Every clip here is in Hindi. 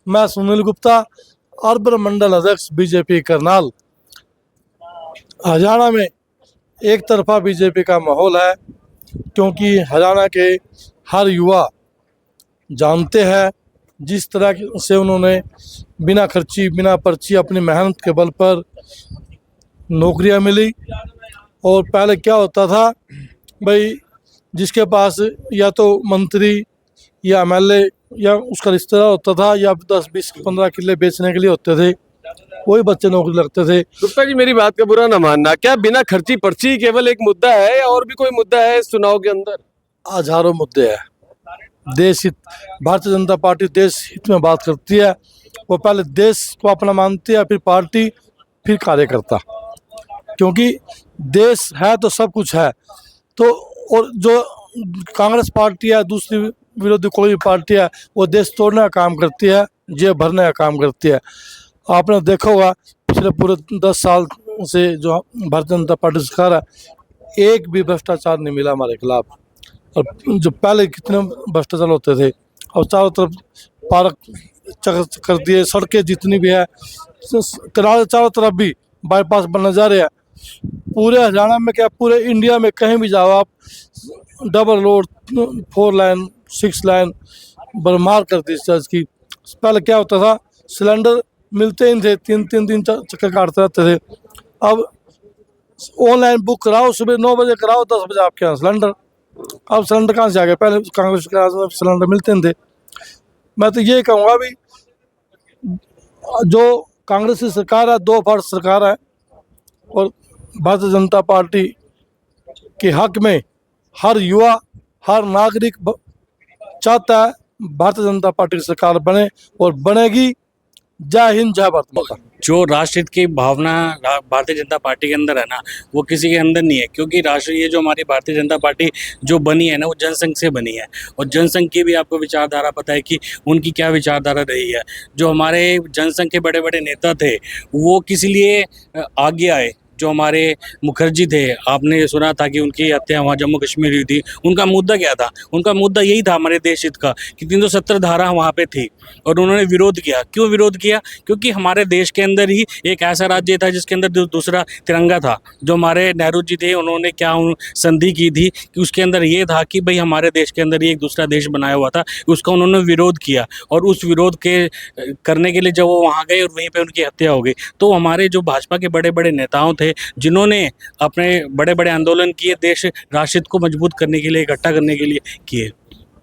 मैं सुनील गुप्ता, अर्बन मंडल अध्यक्ष बीजेपी करनाल। हरियाणा में एक तरफा बीजेपी का माहौल है, क्योंकि हरियाणा के हर युवा जानते हैं जिस तरह से उन्होंने बिना खर्ची बिना पर्ची अपनी मेहनत के बल पर नौकरियां मिली। और पहले क्या होता था भाई, जिसके पास या तो मंत्री या एमएलए या उसका रिश्तेदार होता था, या 10, 20, 15 किले बेचने के लिए होते थे, वही बच्चे नौकरी लगते थे। गुप्ता जी, मेरी बात का बुरा ना मानना, क्या बिना खर्ची पर्ची केवल एक मुद्दा है और भी कोई मुद्दा है इस चुनाव के अंदर? हजारों मुद्दे हैं। देश हित, भारतीय जनता पार्टी देश हित में बात करती है। वो पहले देश को अपना मानती है, फिर पार्टी, फिर कार्यकर्ता, क्योंकि देश है तो सब कुछ है। तो और जो कांग्रेस पार्टी है, दूसरी विरोधी कोई भी पार्टी है, वो देश तोड़ने का काम करती है, जेब भरने का काम करती है। आपने देखा होगा पिछले पूरे 10 साल से जो भारतीय जनता पार्टी सरकार है, एक भी भ्रष्टाचार नहीं मिला हमारे खिलाफ। और जो पहले कितने भ्रष्टाचार होते थे, और चारों तरफ पार्क कर दिए, सड़कें जितनी भी है किनारे चारों तरफ भी बाईपास बनने जा रहे हैं। पूरे हरियाणा में क्या, पूरे इंडिया में कहीं भी जाओ आप, double road, 4 line 6 line Barmer कर दी चर्च की। पहले क्या होता था, सिलेंडर मिलते ही थे, 3 दिन चक्कर काटते रहते थे। अब ऑनलाइन बुक कराओ, सुबह 9 बजे कराओ, 10 बजे आपके यहाँ सिलेंडर। अब सिलेंडर कहाँ से आ गए? पहले कांग्रेस के राज सिलेंडर मिलते थे। मैं तो ये कहूँगा भी, जो कांग्रेस की सरकार है, 2 वर्ष सरकार है, और भारतीय जनता पार्टी के हक में हर युवा, हर नागरिक चाहता है भारतीय जनता पार्टी की सरकार बने, और बनेगी। जय हिंद, जय भारत माता। जो राष्ट्रहित की भावना भारतीय जनता पार्टी के अंदर है ना, वो किसी के अंदर नहीं है, क्योंकि राष्ट्र ये जो हमारी भारतीय जनता पार्टी जो बनी है ना, वो जनसंघ से बनी है। और जनसंघ की भी आपको विचारधारा पता है कि उनकी क्या विचारधारा रही है। जो हमारे जनसंघ के बड़े बड़े नेता थे, वो किस लिए आगे आए। जो हमारे मुखर्जी थे, आपने सुना था कि उनकी हत्या वहाँ जम्मू कश्मीर हुई थी। उनका मुद्दा क्या था? उनका मुद्दा यही था हमारे देश हित का, कि 370 धारा वहाँ पे थी और उन्होंने विरोध किया। क्यों विरोध किया? क्योंकि हमारे देश के अंदर ही एक ऐसा राज्य था जिसके अंदर दूसरा तिरंगा था। जो हमारे नेहरू जी थे, उन्होंने क्या संधि की थी कि उसके अंदर ये था कि भाई हमारे देश के अंदर ही एक दूसरा देश बनाया हुआ था, उसका उन्होंने विरोध किया। और उस विरोध के करने के लिए जब वो वहाँ गए और वहीं पर उनकी हत्या हो गई, तो हमारे जो भाजपा के बड़े बड़े नेताओं थे, जिन्होंने अपने बड़े बड़े आंदोलन किए, देश राष्ट्र को मजबूत करने के लिए, इकट्ठा करने के लिए किए।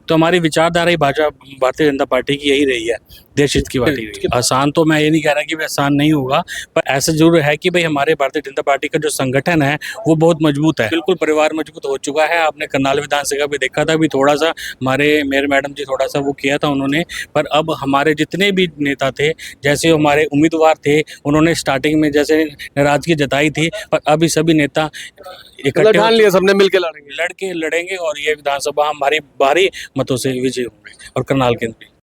तो हमारी विचारधारा ही भारतीय जनता पार्टी की यही रही है, देश हित की पार्टी रही है। आसान तो मैं ये नहीं कह रहा कि भाई आसान नहीं होगा, पर ऐसा जरूर है कि भाई हमारे भारतीय जनता पार्टी का जो संगठन है वो बहुत मजबूत है। बिल्कुल परिवार मजबूत हो चुका है। आपने करनाल विधानसभा भी देखा था, भी थोड़ा सा हमारे मेयर मैडम जी थोड़ा सा वो किया था उन्होंने, पर अब हमारे जितने भी नेता थे, जैसे हमारे उम्मीदवार थे, उन्होंने स्टार्टिंग में जैसे नाराजगी जताई थी, पर अभी सभी नेता इकट्ठे ठान लिया, सबने मिलकर लड़ेंगे लड़ेंगे और ये विधानसभा हमारी भारी मतों से विजय होंगे और करनाल केंद्र